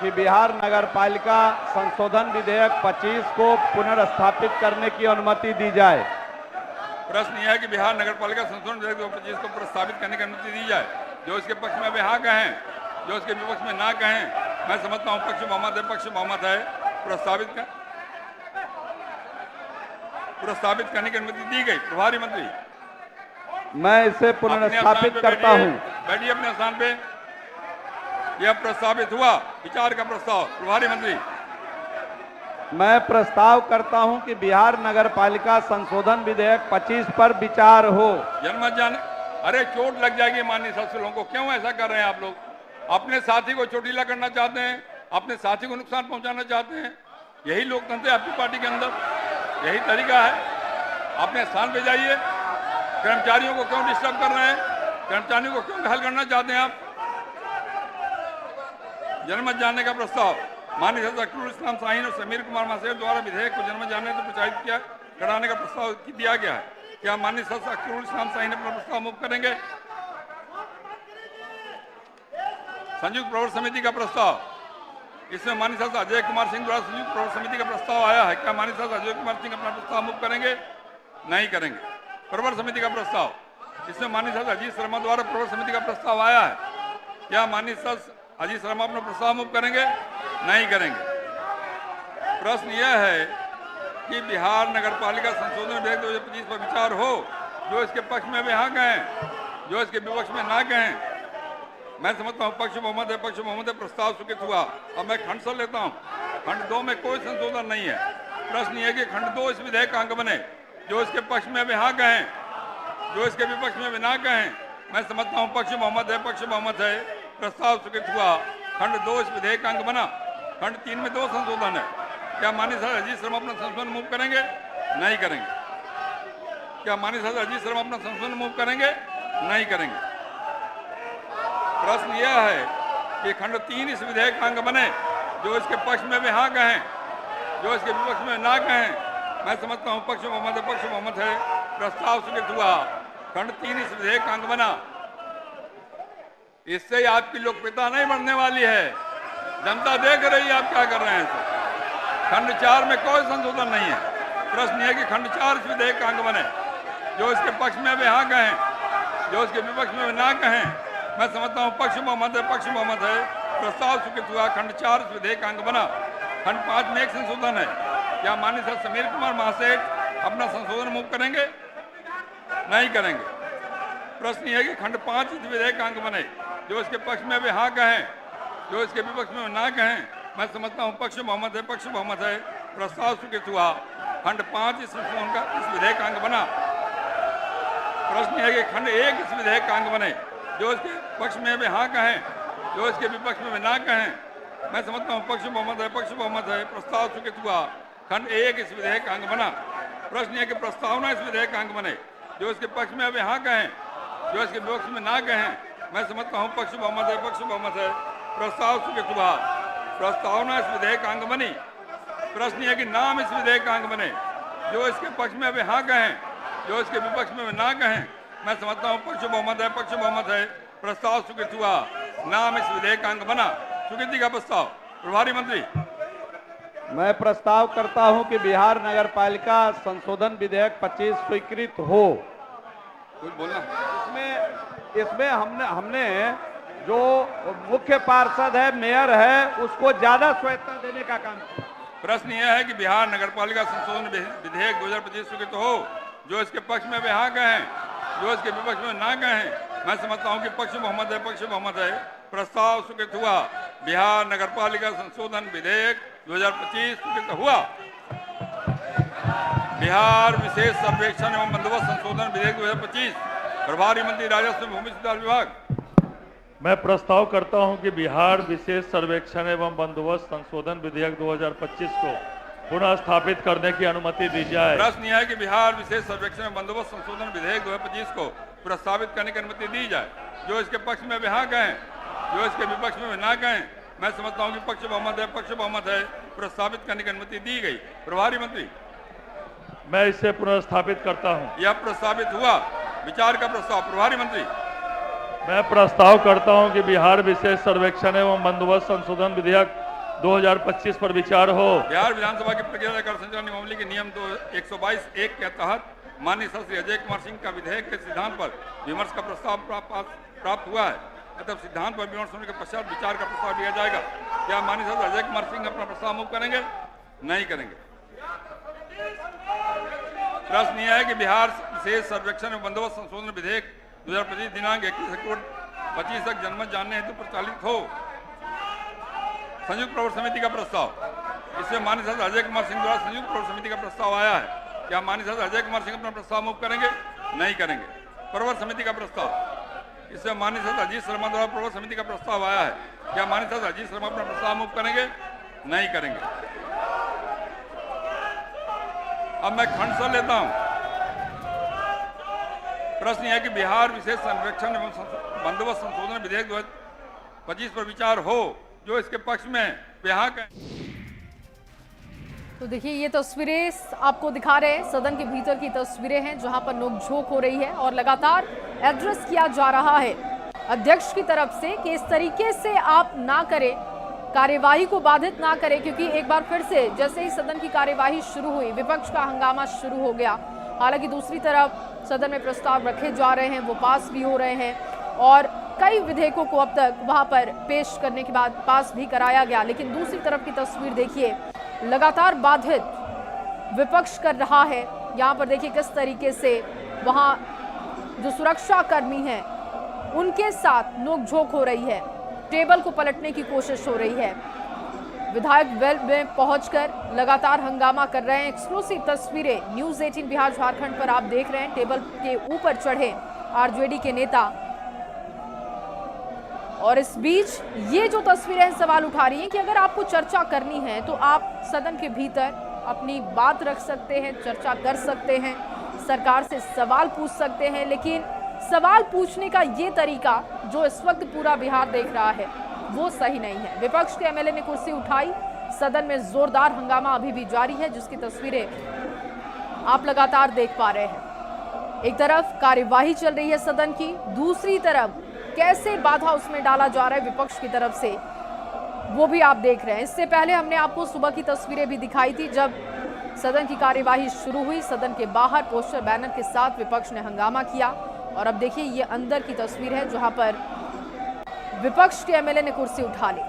कि बिहार नगर पालिका संशोधन विधेयक 25 को पुनर्स्थापित करने की अनुमति दी जाए। प्रश्न यह है कि बिहार नगर पालिका संशोधन विधेयक 2025 को प्रस्तावित करने की अनुमति दी जाए। जो इसके पक्ष में वे हाँ कहें, जो इसके विपक्ष में ना कहें। मैं समझता हूँ पक्ष बहुमत है, पक्ष बहुमत है। प्रस्तावित करने की अनुमति दी गई। प्रभारी मंत्री, मैं इसे पुनर्स्थापित करता हूँ। बैठिए अपने स्थान पे। यह प्रस्तावित हुआ। विचार का प्रस्ताव। प्रभारी मंत्री, मैं प्रस्ताव करता हूं कि बिहार नगर पालिका संशोधन विधेयक 25 पर विचार हो। जनमत जान। अरे चोट लग जाएगी माननीय सदस्यों को। क्यों ऐसा कर रहे हैं आप लोग? अपने साथी को चोटीला करना चाहते हैं, अपने साथी को नुकसान पहुंचाना चाहते हैं। यही लोकतंत्र है आपकी पार्टी के अंदर, यही तरीका है। अपने स्थान पे जाइए। कर्मचारियों को क्यों डिस्टर्ब कर रहे हैं? कर्मचारियों को क्यों घायल करना चाहते हैं आप? जनमत जानने का प्रस्ताव। माननीय सदस्य अख्तरुल इस्लाम शाहीन और समीर कुमार महाशय द्वारा विधेयक को जनमत जानने से प्रचारित किया कराने का प्रस्ताव दिया गया है। क्या माननीय सदस्य अख्तरुल इस्लाम शाहीन अपना प्रस्ताव मूव करेंगे? संयुक्त प्रवर समिति का प्रस्ताव। इसमें माननीय सदस्य अजय कुमार सिंह द्वारा संयुक्त प्रवर समिति का प्रस्ताव आया है। क्या माननीय सदस्य अजय कुमार सिंह अपना प्रस्ताव मूव करेंगे? नहीं करेंगे। प्रवर समिति का प्रस्ताव। इसमें माननीय सदस्य अजीत शर्मा द्वारा प्रवर समिति का प्रस्ताव आया है। क्या माननीय सदस्य अजीत शर्मा अपना प्रस्ताव मूव करेंगे? नहीं करेंगे। प्रश्न यह है कि बिहार नगर पालिका संशोधन विधेयक 2025 पर विचार हो। जो इसके पक्ष में वे हाँ कहें, जो इसके विपक्ष में ना कहें। मैं समझता हूँ पक्ष बहुमत है, पक्ष बहुमत है। प्रस्ताव स्वीकृत हुआ। अब मैं खंड से लेता हूँ। खंड 2 में कोई संशोधन नहीं है। प्रश्न यह कि खंड 2 इस विधेयक का अंग बने। जो इसके पक्ष में वे हाँ कहें, जो इसके विपक्ष में वे ना कहें। मैं समझता हूँ पक्ष बहुमत है, पक्ष बहुमत है। प्रस्ताव स्वीकृत हुआ। खंड 2 इस विधेयक का अंग बना। खंड 3 में 2 संशोधन है। क्या माननीय सदस्य अजीत शर्मा अपना संशोधन मूव करेंगे? नहीं करेंगे। क्या माननीय सदस्य अजीत शर्मा अपना संशोधन मूव करेंगे? नहीं करेंगे। प्रश्न यह है कि खंड 3 इस विधेयक का अंग बने। जो इसके पक्ष में वे हाँ कहें, जो इसके विपक्ष में ना कहें। मैं समझता हूँ पक्ष बहुमत है, पक्ष बहुमत है। प्रस्ताव स्वीकृत हुआ। खंड 3 इस विधेयक का अंग बना। इससे आपकी लोकप्रियता नहीं बढ़ने वाली है। जनता देख रही है आप क्या कर रहे हैं। खंड 4 में कोई संशोधन नहीं है। प्रश्न यह कि खंड 4 इस विधेयक का अंग बने। जो इसके पक्ष में वे हाँ कहें, जो इसके विपक्ष में वे ना कहें। मैं समझता हूँ पक्ष बहुमत है, पक्ष बहुमत है। प्रस्ताव स्वीकृत हुआ। खंड 4 इस विधेयक का अंग बना। खंड 5 में एक संशोधन है। क्या माननीय सदस्य समीर कुमार महाशय अपना संशोधन मूव करेंगे? नहीं करेंगे। प्रश्न यह कि खंड 5 इस विधेयक का अंग बने। जो इसके पक्ष में वे हाँ कहें, जो इसके विपक्ष में ना कहें। मैं समझता हूँ पक्ष बहुमत है, पक्ष बहुमत है। प्रस्ताव स्वीकृत हुआ। खंड 5 इस विधेयक का अंग बना। प्रश्न है कि खंड 1 इस विधेयक का अंग बने। जो इसके पक्ष में वे हाँ कहें, जो इसके विपक्ष में वे ना कहें। मैं समझता हूँ पक्ष बहुमत है, पक्ष बहुमत है। प्रस्ताव स्वीकृत हुआ। खंड 1 इस विधेयक का अंग बना। प्रश्न है कि प्रस्तावना इस विधेयक का अंग बने। जो इसके पक्ष में वे हाँ कहें, जो इसके विपक्ष में ना कहें। मैं समझता हूँ पक्ष बहुमत है, पक्ष बहुमत है। प्रस्ताव स्वीकृत हुआ। प्रस्तावना इस विधेयक का अंग बनी। प्रश्न है कि नाम इस विधेयक का अंग बने। जो इसके पक्ष में वे हाँ कहें, जो इसके विपक्ष में वे ना कहें। मैं समझता हूँ पक्ष बहुमत है, पक्ष बहुमत है। प्रस्ताव स्वीकृत हुआ। नाम इस विधेयक का अंग बना। स्वीकृति का प्रस्ताव। प्रभारी मंत्री, मैं प्रस्ताव करता हूं कि बिहार नगर पालिका संशोधन विधेयक 25 स्वीकृत हो। कुछ बोलना? इसमें हमने जो मुख्य पार्षद है, मेयर है, उसको ज्यादा स्वायत्ता देने का काम किया। प्रश्न यह है कि बिहार नगर पालिका संशोधन विधेयक 2025 स्वीकृत हो। जो इसके पक्ष में वे हाँ कहें, जो इसके विपक्ष में ना कहें। मैं समझता हूँ कि पक्ष बहुमत है, पक्ष बहुमत है। प्रस्ताव स्वीकृत हुआ। बिहार नगर पालिका संशोधन विधेयक 2025 स्वीकृत हुआ। बिहार विशेष सर्वेक्षण एवं बंदोबस्त संशोधन विधेयक 2025। प्रभारी मंत्री राजस्व भूमि सुधार विभाग, मैं प्रस्ताव करता हूं कि बिहार विशेष सर्वेक्षण एवं बंदोबस्त संशोधन विधेयक 2025 को पुनः स्थापित करने की अनुमति दी जाए। प्रश्न यह है कि बिहार विशेष सर्वेक्षण एवं बंदोबस्त संशोधन विधेयक 2025 को प्रस्तावित करने की अनुमति दी जाए। जो इसके पक्ष में वे हाँ कहें, जो इसके विपक्ष में वे ना कहें। मैं समझता हूँ कि पक्ष बहुमत है, पक्ष बहुमत है। प्रस्तावित करने की अनुमति दी गई। प्रभारी मंत्री, मैं इसे पुनर्स्थापित करता हूं। यह प्रस्तावित हुआ। विचार का प्रस्ताव। प्रभारी मंत्री, मैं प्रस्ताव करता हूं कि बिहार विशेष सर्वेक्षण एवं बंदोबस्त संशोधन विधेयक 2025 पर विचार हो। बिहार विधानसभा की प्रक्रिया कर संचालन नियमावली के नियम 122(1) के तहत माननीय श्री अजय कुमार सिंह का विधेयक के सिद्धांत पर विमर्श का प्रस्ताव प्राप्त हुआ है। अतः सिद्धांत पर विमर्श होने के पश्चात विचार का प्रस्ताव लिया जाएगा। क्या माननीय श्री अजय कुमार सिंह अपना प्रस्ताव मूव करेंगे? नहीं करेंगे। प्रश्न यह है कि बिहार विशेष सर्वेक्षण एवं बंदोबस्त संशोधन विधेयक 2025 दिनांक 21 अक्टूबर 25 तक जनमत जानने हेतु प्रचालित हो। संयुक्त प्रवर समिति का प्रस्ताव, इसमें माननीय सदस्य अजय कुमार सिंह द्वारा संयुक्त प्रवर समिति का प्रस्ताव आया है। क्या माननीय सदस्य अजय कुमार सिंह अपना प्रस्ताव मूव करेंगे? नहीं करेंगे। प्रवर समिति का प्रस्ताव, इसमें माननीय सदस्य अजीत शर्मा द्वारा प्रवर समिति का प्रस्ताव आया है। क्या माननीय सदस्य अजीत शर्मा अपना प्रस्ताव मूव करेंगे? नहीं करेंगे। अब मैं खंड से लेता हूं। प्रश्न यह है कि बिहार विशेष सर्वेक्षण एवं बंदोबस्त संशोधन विधेयक 2025 पर विचार हो। जो इसके पक्ष में यहाँ का। तो देखिए ये तस्वीरें आपको दिखा रहे हैं, सदन के भीतर की तस्वीरें हैं जहां पर नोकझोंक हो रही है और लगातार एड्रेस किया जा रहा है अध्यक्ष की तरफ से कि इस तरीके से आप ना करें, कार्यवाही को बाधित ना करें, क्योंकि एक बार फिर से जैसे ही सदन की कार्यवाही शुरू हुई विपक्ष का हंगामा शुरू हो गया। हालांकि दूसरी तरफ सदन में प्रस्ताव रखे जा रहे हैं, वो पास भी हो रहे हैं और कई विधेयकों को अब तक वहां पर पेश करने के बाद पास भी कराया गया। लेकिन दूसरी तरफ की तस्वीर देखिए, लगातार बाधित विपक्ष कर रहा है। यहाँ पर देखिए किस तरीके से वहां जो सुरक्षा कर्मी हैं उनके साथ नोकझोंक हो रही है, टेबल को पलटने की कोशिश हो रही है। विधायक वेल में पहुंचकर लगातार हंगामा कर रहे हैं। एक्सक्लूसिव तस्वीरें न्यूज़ 18 बिहार झारखंड पर आप देख रहे हैं। टेबल के ऊपर चढ़े आरजेडी के नेता और इस बीच ये जो तस्वीरें सवाल उठा रही हैं कि अगर आपको चर्चा करनी है तो आप सदन के भीतर अपनी बात रख सकते हैं, चर्चा कर सकते हैं, सरकार से सवाल पूछ सकते हैं, लेकिन सवाल पूछने का ये तरीका जो इस वक्त पूरा बिहार देख रहा है वो सही नहीं है। विपक्ष के एमएलए ने कुर्सी उठाई, सदन में जोरदार हंगामा अभी भी जारी है जिसकी तस्वीरें आप लगातार देख पा रहे हैं। एक तरफ कार्यवाही चल रही है सदन की, दूसरी तरफ कैसे बाधा उसमें डाला जा रहा है विपक्ष की तरफ से वो भी आप देख रहे हैं। इससे पहले हमने आपको सुबह की तस्वीरें भी दिखाई थी जब सदन की कार्यवाही शुरू हुई। सदन के बाहर पोस्टर बैनर के साथ विपक्ष ने हंगामा किया और अब देखिए ये अंदर की तस्वीर है जहां पर विपक्ष के एमएलए ने कुर्सी उठा ली।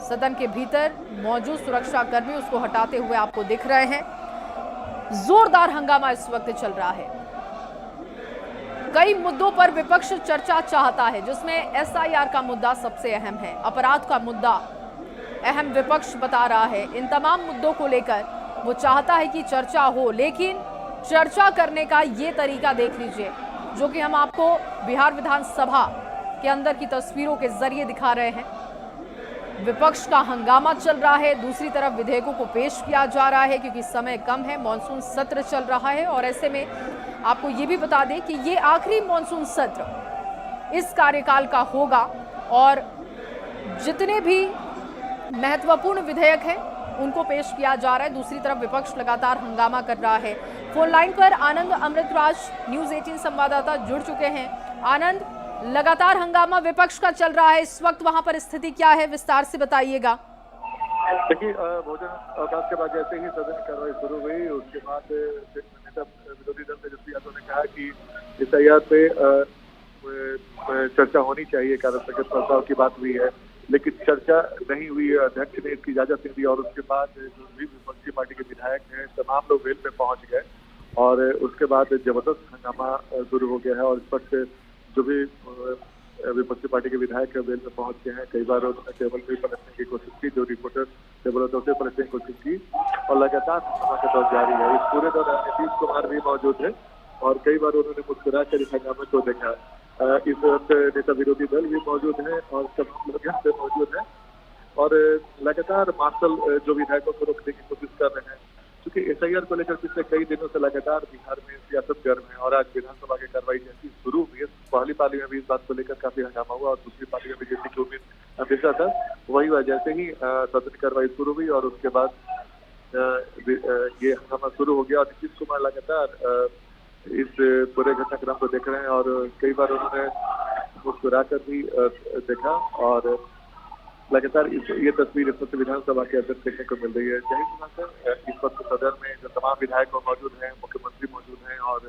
सदन के भीतर मौजूद सुरक्षा कर्मी उसको हटाते हुए आपको दिख रहे हैं। जोरदार हंगामा इस वक्त चल रहा है। कई मुद्दों पर विपक्ष चर्चा चाहता है जिसमें एसआईआर का मुद्दा सबसे अहम है, अपराध का मुद्दा अहम विपक्ष बता रहा है। इन तमाम मुद्दों को लेकर वो चाहता है कि चर्चा हो, लेकिन चर्चा करने का ये तरीका देख लीजिए जो कि हम आपको बिहार विधानसभा के अंदर की तस्वीरों के जरिए दिखा रहे हैं। विपक्ष का हंगामा चल रहा है, दूसरी तरफ विधेयकों को पेश किया जा रहा है क्योंकि समय कम है, मॉनसून सत्र चल रहा है और ऐसे में आपको ये भी बता दें कि ये आखिरी मॉनसून सत्र इस कार्यकाल का होगा और जितने भी महत्वपूर्ण विधेयक हैं उनको पेश किया जा रहा है। दूसरी तरफ विपक्ष लगातार हंगामा कर रहा है। फोन लाइन पर आनंद अमृतराज न्यूज़ 18 संवाददाता जुड़ चुके हैं। आनंद, लगातार हंगामा विपक्ष का चल रहा है, इस वक्त वहां पर स्थिति क्या है, विस्तार से बताइएगा। देखिए, भोजन अवकाश के बाद जैसे ही सदन की कार्रवाई शुरू हुई उसके बाद नेता विरोधी दल तेजस्वी यादव ने कहा कि एसआईआर पे चर्चा होनी चाहिए, कारण संकट प्रस्ताव की बात हुई है लेकिन चर्चा नहीं हुई। अध्यक्ष ने इसकी इजाजत नहीं दी और उसके बाद जो भी विपक्षी पार्टी के विधायक हैं तमाम लोग वेल में पहुंच गए और उसके बाद जबरदस्त हंगामा शुरू हो गया है और इस पर जो भी विपक्षी पार्टी के विधायक वेल में पहुंच गए हैं। कई बार उन्होंने टेबल पे पलटने की कोशिश की, जो रिपोर्टर टेबल होते उसे पलटने की कोशिश की और लगातार हंगामा का दौर जारी है। इस पूरे दौरान नीतीश कुमार भी मौजूद है और कई बार उन्होंने मुस्कुरा कर इस हंगामे को देखा। इस वक्त नेता विरोधी दल भी मौजूद है और तमाम लोग यहाँ पे मौजूद है और लगातार मार्शल जो विधायकों को रोकने की कोशिश कर रहे हैं क्योंकि एसआईआर को लेकर पिछले कई दिनों से लगातार बिहार में सियासत गर्म है और आज विधानसभा की कार्रवाई जैसी शुरू हुई है। पहली पाली में भी इस बात को लेकर काफी हंगामा हुआ और दूसरी पाली में भी जैसी की उम्मीद हमेशा था वही हुआ। जैसे ही सदन की कार्रवाई शुरू हुई और उसके बाद ये हंगामा शुरू हो गया और नीतीश कुमार लगातार इस पूरे घटनाक्रम को देख रहे हैं और कई बार उन्होंने मुस्कुरा कर भी देखा और लगातार ये तस्वीर इस वक्त विधानसभा के अंदर देखने को मिल रही है। जय इस वक्त सदन में जो तमाम विधायक मौजूद हैं, मुख्यमंत्री मौजूद हैं और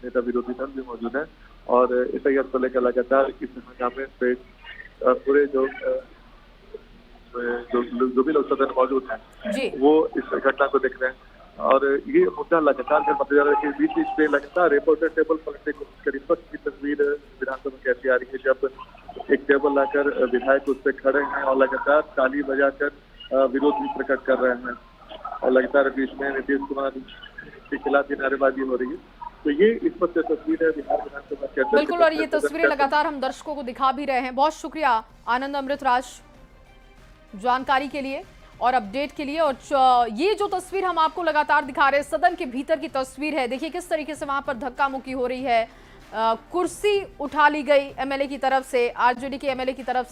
नेता विरोधी दल भी मौजूद हैं और एसआईआर को लेकर लगातार इस हंगामे से पूरे जो भी लोग सदन मौजूद हैं वो इस घटना को देख रहे हैं और ये मुद्दा लगातार बढ़ते जा रहा है। बीच बीच में लगातार रिपोर्टर टेबल पलटने की कोशिश करी। इस वक्त की तस्वीर विधानसभा की ऐसी आ रही है जब एक टेबल लाकर विधायक उस पर खड़े हैं और लगातार ताली बजाकर विरोध भी प्रकट कर रहे हैं और लगातार बीच में नीतीश कुमार के खिलाफ भी नारेबाजी हो रही है। तो ये इस वक्त तस्वीर है बिहार विधानसभा के अंदर। बिल्कुल, और ये तस्वीरें लगातार हम दर्शकों को दिखा भी रहे हैं। बहुत शुक्रिया आनंद अमृतराज जानकारी के लिए और अपडेट के लिए। और ये जो तस्वीर हम आपको लगातार दिखा रहे हैं सदन के भीतर की तस्वीर है। देखिए किस तरीके से वहां पर धक्का मुक्की हो रही है। कुर्सी उठा ली गई एमएलए की तरफ से, आरजेडी के एमएलए की तरफ से।